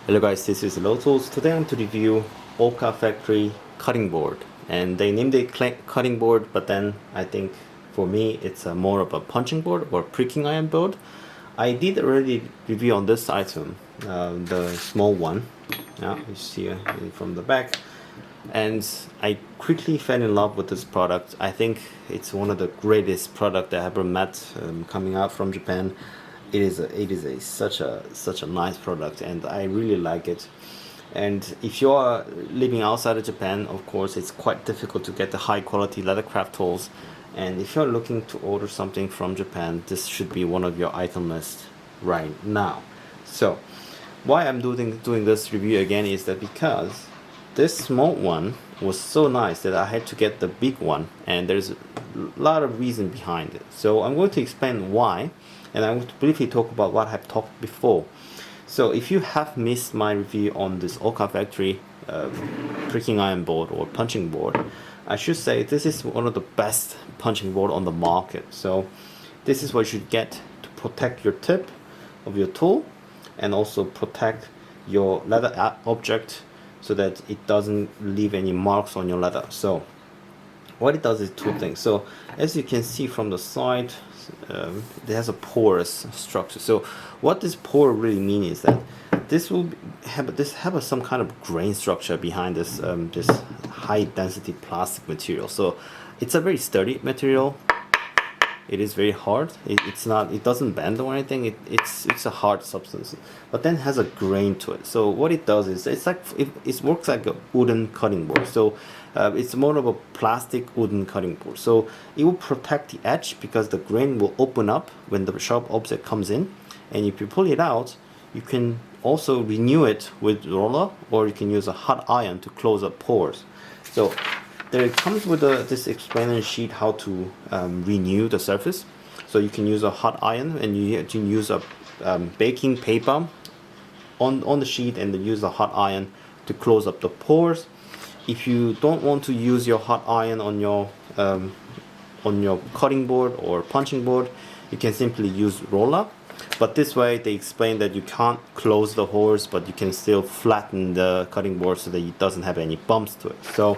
Hello guys, this is leathertoolz. Today I'm to review Okafactory cutting board, and they named it cutting board, but then I think for me it's more of a punching board or pricking iron board. I did already review on this item, the small one. Yeah, you see from the back, and I quickly fell in love with this product. I think it's one of the greatest product I ever met, coming out from Japan. It is such a nice product, and I really like it. And if you are living outside of Japan, of course it's quite difficult to get the high quality leather craft tools, and if you're looking to order something from Japan, this should be one of your item list right now. So why I'm doing this review again is that because this small one was so nice that I had to get the big one, and there's a lot of reason behind it. So I'm going to explain why, and I'm going to briefly talk about what I've talked before. So if you have missed my review on this Okafactory pricking iron board or punching board, I should say this is one of the best punching board on the market. So this is what you should get to protect your tip of your tool, and also protect your leather object so that it doesn't leave any marks on your leather. So what it does is two things. So as you can see from the side, it has a porous structure. So what this pore really means is that this will have some kind of grain structure behind this this high density plastic material. So it's a very sturdy material. It is very hard. It doesn't bend or anything. It's a hard substance, but then has a grain to it. So what it does is it works like a wooden cutting board. So it's more of a plastic wooden cutting board. So it will protect the edge because the grain will open up when the sharp object comes in, and if you pull it out, you can also renew it with roller, or you can use a hot iron to close up pores. So there it comes with this explainer sheet how to renew the surface. So you can use a hot iron, and you can use a baking paper on the sheet, and then use a hot iron to close up the pores. If you don't want to use your hot iron on your cutting board or punching board, you can simply use roller. But this way they explain that you can't close the holes, but you can still flatten the cutting board so that it doesn't have any bumps to it. So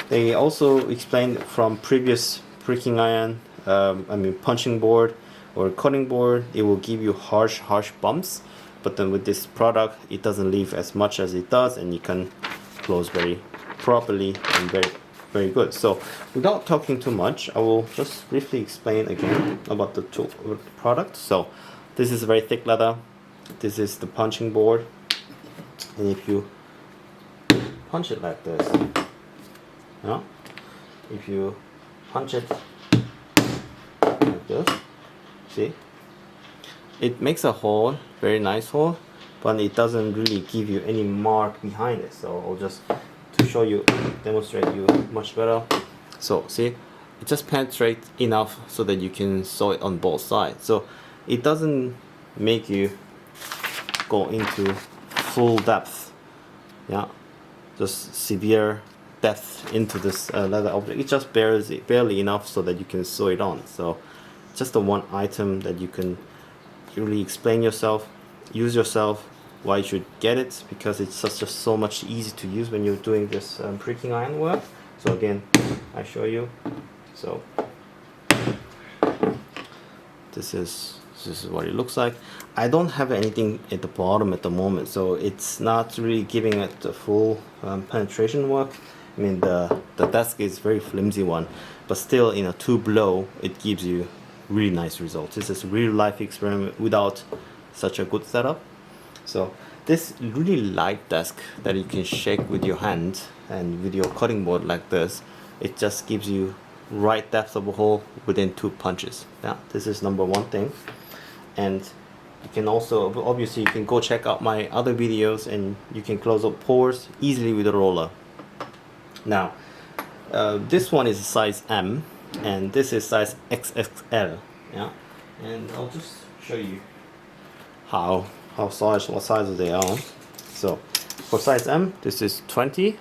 they also explained from previous pricking iron, punching board or cutting board, it will give you harsh bumps. But then with this product, it doesn't leave as much as it does, and you can close very properly and very good. So without talking too much, I will just briefly explain again about the product. So this is very thick leather. This is the punching board, and if you punch it like this, yeah, if you punch it like this, see, it makes a hole, very nice hole, but it doesn't really give you any mark behind it. So I'll just to show you, demonstrate you much better. So see, it just penetrates enough so that you can sew it on both sides. So it doesn't make you go into full depth, yeah, just severe depth into this leather object. It just barely enough so that you can sew it on. So just the one item that you can really explain yourself, use yourself, why you should get it, because it's just so much easy to use when you're doing this pricking iron work. So again, I show you. So this is what it looks like. I don't have anything at the bottom at the moment, so it's not really giving it the full penetration work. I mean, the desk is very flimsy one, but still in a 2 blow it gives you really nice results. This is a real life experiment without such a good setup. So this really light desk that you can shake with your hand, and with your cutting board like this, it just gives you right depth of a hole within 2 punches. Yeah, this is number one thing. And you can also, obviously, you can go check out my other videos, and you can close up pores easily with a roller. Now this one is size M, and this is size XXL. Yeah, and I'll just show you what size they are. So for size M, this is 20,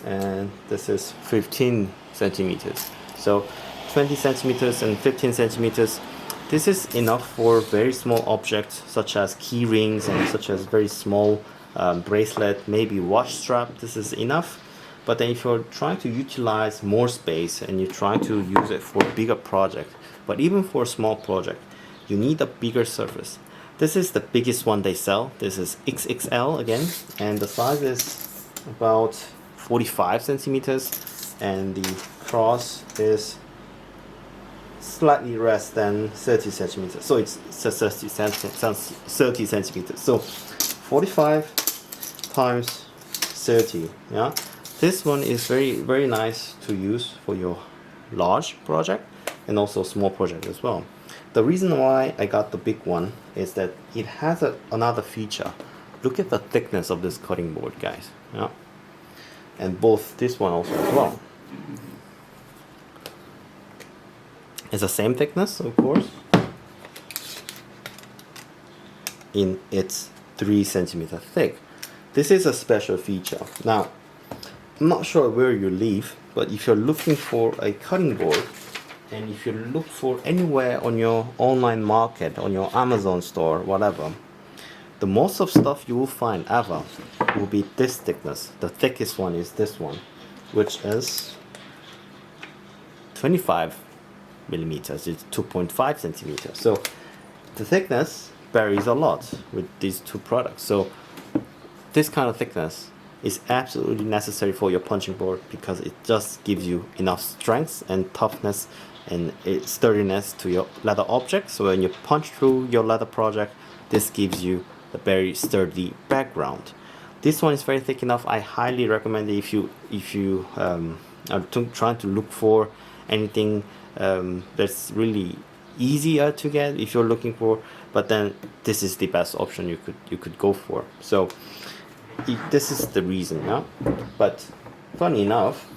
and this is 15 centimeters. So 20 centimeters and 15 centimeters. This is enough for very small objects such as key rings and such as very small bracelet, maybe watch strap. This is enough. But then if you're trying to utilize more space and you're trying to use it for a bigger project, but even for a small project, you need a bigger surface. This is the biggest one they sell. This is XXL again, and the size is about 45 centimeters, and the cross is slightly less than 30 centimeters. So it's 30 centimeters. So 45 times 30. Yeah, this one is very nice to use for your large project and also small project as well. The reason why I got the big one is that it has another feature. Look at the thickness of this cutting board, guys. Yeah, and both this one also as well. It's the same thickness, of course. It's 3 centimeters thick. This is a special feature. Now, I'm not sure where you live, but if you're looking for a cutting board, and if you look for anywhere on your online market, on your Amazon store, whatever, the most of stuff you will find ever will be this thickness. The thickest one is this one, which is 25 millimeters. It's 2.5 centimeters. So the thickness varies a lot with these two products. So this kind of thickness is absolutely necessary for your punching board because it just gives you enough strength and toughness and sturdiness to your leather object. So when you punch through your leather project, this gives you a very sturdy background. This one is very thick enough. I highly recommend it if you are trying to look for anything that's really easier to get if you're looking for, but then this is the best option you could go for. So this is the reason. Yeah, but funny enough,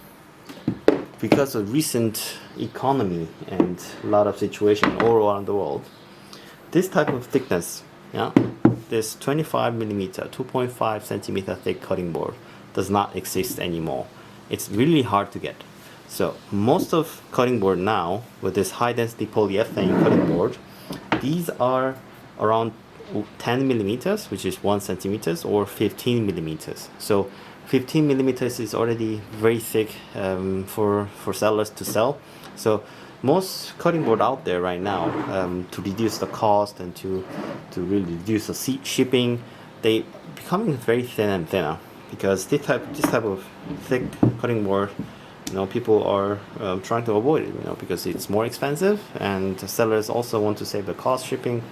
because of recent economy and a lot of situation all around the world, this type of thickness, yeah, this 25 millimeter 2.5 centimeter thick cutting board does not exist anymore. It's really hard to get. So most of cutting board now with this high density polyethylene cutting board, these are around 10 millimeters, which is 1 centimeters, or 15 millimeters. So 15 millimeters is already very thick for sellers to sell. So most cutting board out there right now, to reduce the cost and to really reduce the shipping, they becoming very thin and thinner because this type of thick cutting board, people are trying to avoid it, because it's more expensive, and the sellers also want to save the cost shipping.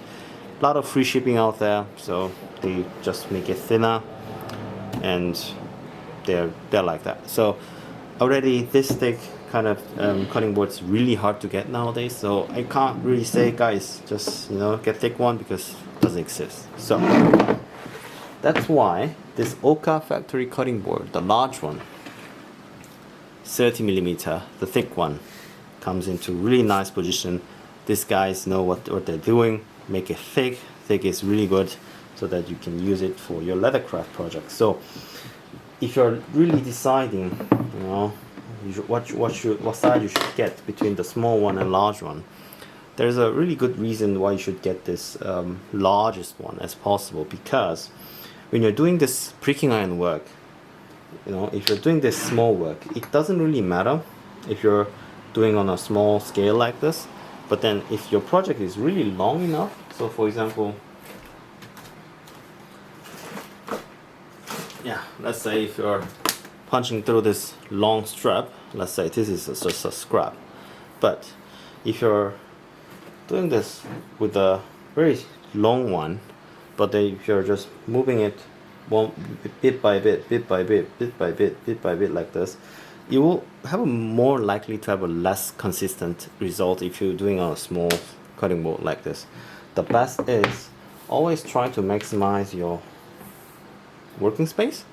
A lot of free shipping out there, so they just make it thinner, and they're like that. So already this thick kind of cutting board is really hard to get nowadays. So I can't really say, guys, just get thick one because it doesn't exist. So that's why this Okafactory cutting board, the large one, 30 millimeter, the thick one, comes into really nice position. These guys know what they're doing. Make it thick. Thick is really good, so that you can use it for your leathercraft project. So if you're really deciding, what size you should get between the small one and large one, there's a really good reason why you should get this largest one as possible, because when you're doing this pricking iron work, if you're doing this small work, it doesn't really matter if you're doing on a small scale like this. But then if your project is really long enough, so for example, let's say if you're punching through this long strap, let's say this is just a scrap, but if you're doing this with a very long one, but then if you're just moving it bit by bit like this, you will have more likely to have a less consistent result if you're doing on a small cutting board like this. The best is always try to maximize your working space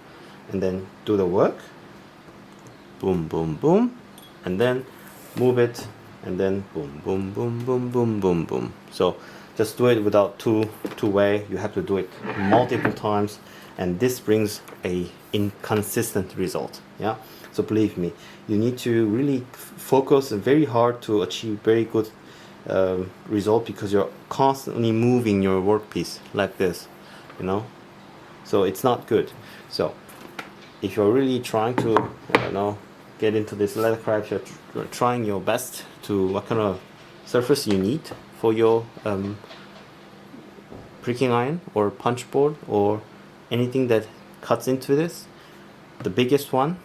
and then do the work, boom boom boom, and then move it, and then boom boom boom boom boom boom boom. So just do it without two-way. You have to do it multiple times, and this brings a inconsistent result. Yeah, so believe me, you need to really focus very hard to achieve very good result because you're constantly moving your workpiece like this, you know, so it's not good. So if you're really trying to get into this leather craft, you're trying your best to what kind of surface you need for your pricking iron or punch board or anything that cuts into this. The biggest one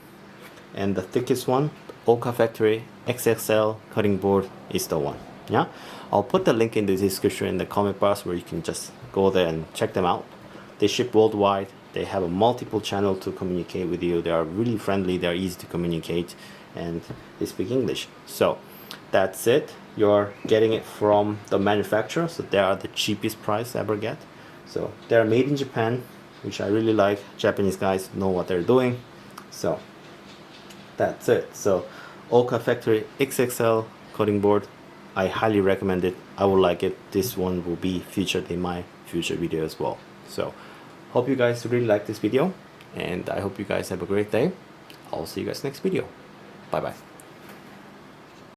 and the thickest one, Okafactory XXL cutting board, is the one. Yeah, I'll put the link in the description in the comment box where you can just go there and check them out. They ship worldwide. They have a multiple channel to communicate with you. They are really friendly. They are easy to communicate, and they speak English. So that's it. You're getting it from the manufacturer, so they are the cheapest price ever get. So they're made in Japan, which I really like. Japanese guys know what they're doing. So that's it. So Okafactory XXL cutting board, I highly recommend it. I would like it. This one will be featured in my future video as well. So hope you guys really like this video, and I hope you guys have a great day. I'll see you guys next video. Bye bye.